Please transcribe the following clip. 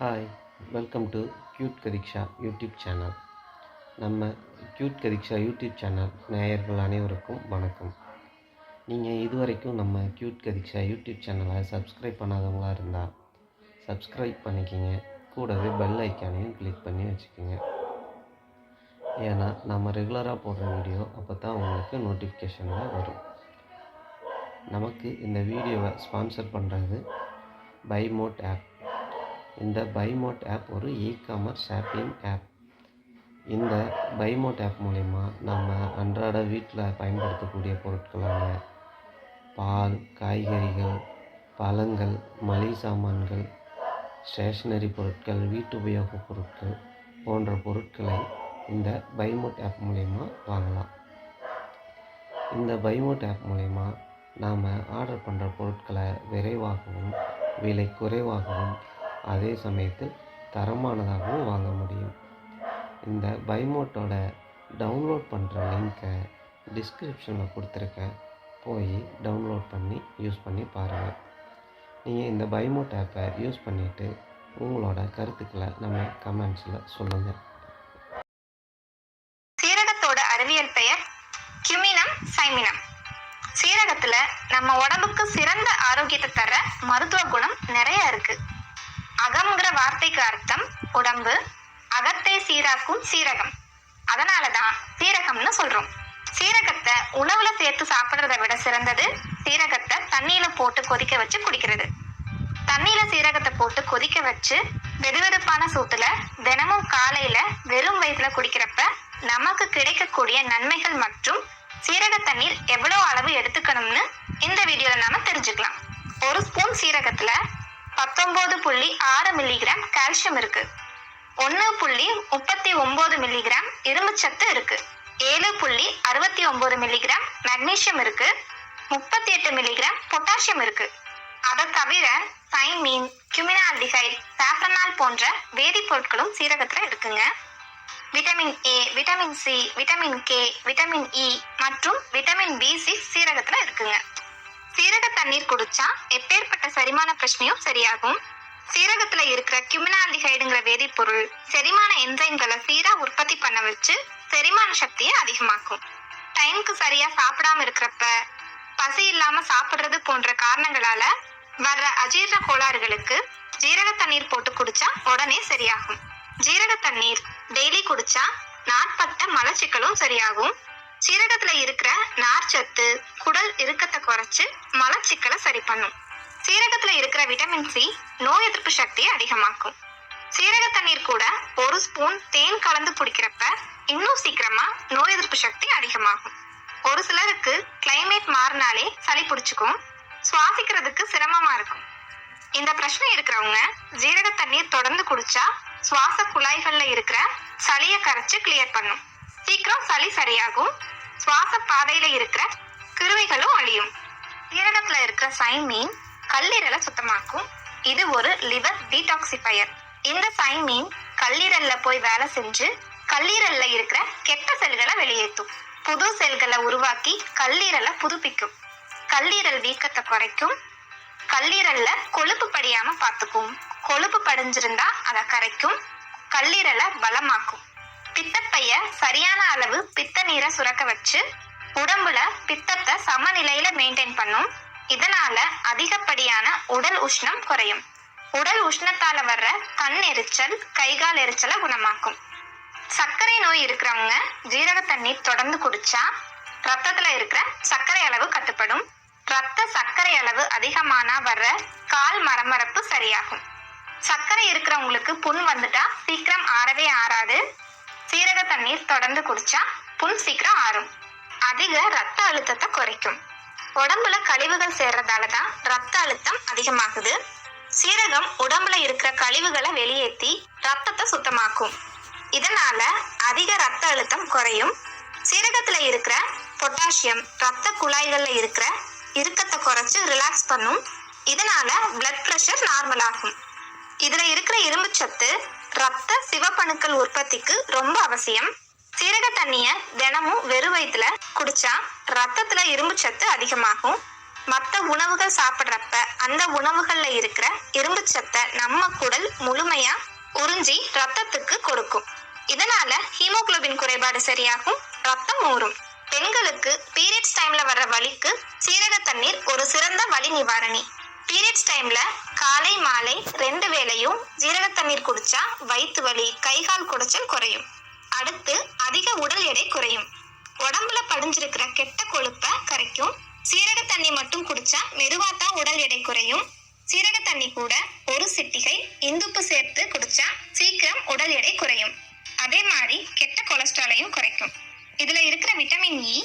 Hi, welcome to cute Katheeksha YouTube channel. நம்ம cute Katheeksha YouTube channel நேயர்கள் அனைவருக்கும் வணக்கம். நீங்கள் இதுவரைக்கும் நம்ம க்யூட் கதீக்ஷா யூடியூப் சேனலை சப்ஸ்கிரைப் பண்ணாதவங்களாக இருந்தால் சப்ஸ்கிரைப் பண்ணிக்கிங்க. கூடவே பெல் ஐக்கானையும் கிளிக் பண்ணி வச்சுக்கோங்க. ஏன்னா நம்ம ரெகுலராக போடுற வீடியோ அப்போ தான் உங்களுக்கு நோட்டிஃபிகேஷனில் வரும். நமக்கு இந்த வீடியோவை ஸ்பான்சர் பண்ணுறது பைமோட் ஆப். இந்த பைமோட் ஆப் ஒரு இ-காமர்ஸ் ஷாப்பிங் ஆப். இந்த பைமோட் ஆப் மூலிமா நம்ம அன்றாட வீட்டில் பயன்படுத்தக்கூடிய பொருட்களான பால், காய்கறிகள், பழங்கள், மளிகை சாமான்கள், ஸ்டேஷ்னரி பொருட்கள், வீட்டு உபயோகப் பொருட்கள் போன்ற பொருட்களை இந்த பைமோட் ஆப் மூலிமா வாங்கலாம். இந்த பைமோட் ஆப் மூலிமா நாம் ஆர்டர் பண்ணுற பொருட்களை விரைவாகவும் விலை குறைவாகவும் அதே சமயத்தில் தரமானதாகவும் வாங்க முடியும். இந்த பைமோட்டோட டவுன்லோட் பண்ணுற லிங்க்கை டிஸ்கிரிப்ஷனில் கொடுத்துருக்கேன். போய் டவுன்லோட் பண்ணி யூஸ் பண்ணி பாருங்கள். நீங்கள் இந்த பைமோட் ஆப்பை யூஸ் பண்ணிவிட்டு உங்களோட கருத்துக்களை நம்ம கமெண்ட்ஸில் சொல்லுங்கள். சீரகத்தோட அறிவியல் பெயர் கியூமினம் சைமினம். சீரகத்துல நம்ம உடம்புக்கு சிறந்த ஆரோக்கியத்தை தர மருத்துவ குணம் நிறைய இருக்கு. அகம்ங்கிற வார்த்தைக்கு அர்த்தம் உடம்பு, அகத்தை சீராக்கும் சீரகம். அதனாலதான் சீரகம்னு சொல்றோம். சீரகத்தை உணவுல சேர்த்து சாப்பிடுறத விட சிறந்தது சீரகத்தை தண்ணியில போட்டு கொதிக்க வச்சு குடிக்கிறது. தண்ணியில சீரகத்தை போட்டு கொதிக்க வச்சு வெதுவெதுப்பான சூட்டுல தினமும் காலையில வெறும் வயிற்றுல குடிக்கிறப்ப நமக்கு கிடைக்கக்கூடிய நன்மைகள் மற்றும் சீரக தண்ணீர் எவ்வளவு அளவு எடுத்துக்கணும்னு இந்த வீடியோல நாம தெரிஞ்சுக்கலாம். ஒரு ஸ்பூன் சீரகத்துல 19.6 மில்லிகிராம் கால்சியம் இருக்கு. 1.39 மில்லிகிராம் இரும்பு சத்து இருக்கு. 7.69 மில்லிகிராம் மெக்னீசியம் இருக்கு. 38 மில்லிகிராம் பொட்டாசியம் இருக்கு. அதை தவிர சைமீன், கியூமினால்டிஹைட், சாஃப்ரனால் போன்ற வேதிப்பொருட்களும் சீரகத்துல இருக்குங்க. Vitamin A, vitamin C, vitamin K, vitamin E மற்றும் விட்டமின் B6 சீரகத்துல இருக்குங்க. சீரக தண்ணீர் குடிச்சா எப்பேற்பட்ட செரிமான பிரச்சனையும் சரியாகும். சீரகத்துல இருக்கிற கியூமினால்டிஹைடுங்கிற வேதிப்பொருள் செரிமான என்சைம்களை சீரா உற்பத்தி பண்ண வச்சு செரிமான சக்தியை அதிகமாக்கும். டைமுக்கு சரியா சாப்பிடாம இருக்கிறப்ப, பசி இல்லாம சாப்பிடுறது போன்ற காரணங்களால வர்ற அஜீரண கோளாறுகளுக்கு ஜீரக தண்ணீர் போட்டு குடிச்சா உடனே சரியாகும். ஜீரக தண்ணீர் டெய்லி குடிச்சா நாட்பட்ட மலச்சிக்கலும் சரியாகும். சீரகத்துல இருக்கிற நார்ச்சத்து குடல் இறுக்கத்தை குறைச்சு மலச்சிக்கலை சரி பண்ணும். சீரகத்துல இருக்கிற விட்டமின் சி நோய் எதிர்ப்பு சக்தியை அதிகமாக்கும். சீரக தண்ணீர் கூட ஒரு ஸ்பூன் தேன் கலந்து குடிக்கிறப்ப இன்னும் சீக்கிரமா நோய் எதிர்ப்பு சக்தி அதிகமாகும். ஒரு சிலருக்கு கிளைமேட் மாறினாலே சளி பிடிச்சுக்கும், சுவாசிக்கிறதுக்கு சிரமமா இருக்கும். இந்த பிரச்சனை இருக்கிறவங்க ஜீரக தண்ணீர் தொடர்ந்து குடிச்சா சுவாச குழாய்கள்ல இருக்கிற சளியை கரைச்சு கிளியர் பண்ணும். சீக்கிரம் சளி சரியாகும். சுவாச பாதையில இருக்கிற கிருமிகளும் அழியும். சீரகத்துல இருக்கிற சைமீன் கல்லீரலை சுத்தமாக்கும். இது ஒரு லிவர் டீடாக்சிஃபையர். இந்த சைமீன் கல்லீரல்ல போய் வேலை செஞ்சு கல்லீரல்ல இருக்கிற கெட்ட செல்களை வெளியேற்றும். புது செல்களை உருவாக்கி கல்லீரலை புதுப்பிக்கும். கல்லீரல் வீக்கத்தை குறைக்கும். கல்லீரல்ல கொழுப்பு படியாம பார்த்துக்கும். கொழுப்பு படிஞ்சிருந்தா அதை கரைக்கும். கல்லீரலை பலமாக்கும். பித்தப்பைய சரியான அளவு பித்த நீரை சுரக்க வச்சு உடம்புல பித்தத்தை சமநிலையில மெயின்டைன் பண்ணும். இதனால அதிகப்படியான உடல் உஷ்ணம் குறையும். உடல் உஷ்ணத்தால வர்ற கண் எரிச்சல், கைகால் எரிச்சலை குணமாக்கும். சர்க்கரை நோய் இருக்கிறவங்க ஜீரக தண்ணீர் தொடர்ந்து குடிச்சா ரத்தத்துல இருக்கிற சர்க்கரை அளவு கட்டுப்படும். ரத்த சர்க்கரை அளவு அதிகமானா வர்ற கால் மரமரப்பு சரியாகும். சர்க்கரை இருக்கிறவங்களுக்கு புண் வந்துட்டா சீக்கிரம் ஆறவே ஆறாது. சீரக தண்ணீர் தொடர்ந்து குடிச்சா புண் சீக்கிரம் ஆறும். அதிக ரத்த அழுத்தத்தை குறைக்கும். உடம்புல கழிவுகள் சேர்றதாலதான் ரத்த அழுத்தம் அதிகமாகுது. சீரகம் உடம்புல இருக்கிற கழிவுகளை வெளியேற்றி ரத்தத்தை சுத்தமாக்கும். இதனால அதிக ரத்த அழுத்தம் குறையும். சீரகத்துல இருக்கிற பொட்டாசியம் ரத்த குழாய்கள்ல இருக்கிற இறுக்கத்தை குறைச்சு ரிலாக்ஸ் பண்ணும். இதனால பிளட் பிரஷர் நார்மல் ஆகும். இதுல இருக்கிற இரும்பு சத்து ரத்த சிவப்பணுக்கள் உற்பத்திக்கு ரொம்ப அவசியம். சீரக தண்ணிய தினமும் வெறும் வயிற்றுல குடிச்சா ரத்தத்துல இரும்பு சத்து அதிகமாகும். மற்ற உணவுகள் சாப்பிட்றப்ப அந்த உணவுகள்ல இருக்கிற இரும்பு சத்தை நம்ம குடல் முழுமையா உறிஞ்சி ரத்தத்துக்கு கொடுக்கும். இதனால ஹீமோகுளோபின் குறைபாடு சரியாகும், ரத்தம் ஊறும். பெண்களுக்கு பீரியட்ஸ் டைம்ல வர்ற வலிக்கு சீரக தண்ணீர் ஒரு சிறந்த வலி நிவாரணி. பீரியட்ஸ் டைம்ல காலை மாலை 2 வேளையும் ஜீரக தண்ணீர் குடிச்சா வயிற்று வலி, கைகால் குடைச்சல் குறையும். அடுத்து அதிக உடல் எடை குறையும். உடம்புல படிஞ்சிருக்கிற கெட்ட கொழுப்பை கரைக்கும். சீரக தண்ணி மட்டும் குடிச்சா மெதுவாத்தான் உடல் எடை குறையும். சீரக தண்ணி கூட ஒரு சிட்டிகை இந்துப்பு சேர்த்து குடிச்சா சீக்கிரம் உடல் எடை குறையும். அதே மாதிரி கெட்ட கொலஸ்ட்ராலையும் குறைக்கும். இதுல இருக்கிற விட்டமின் இ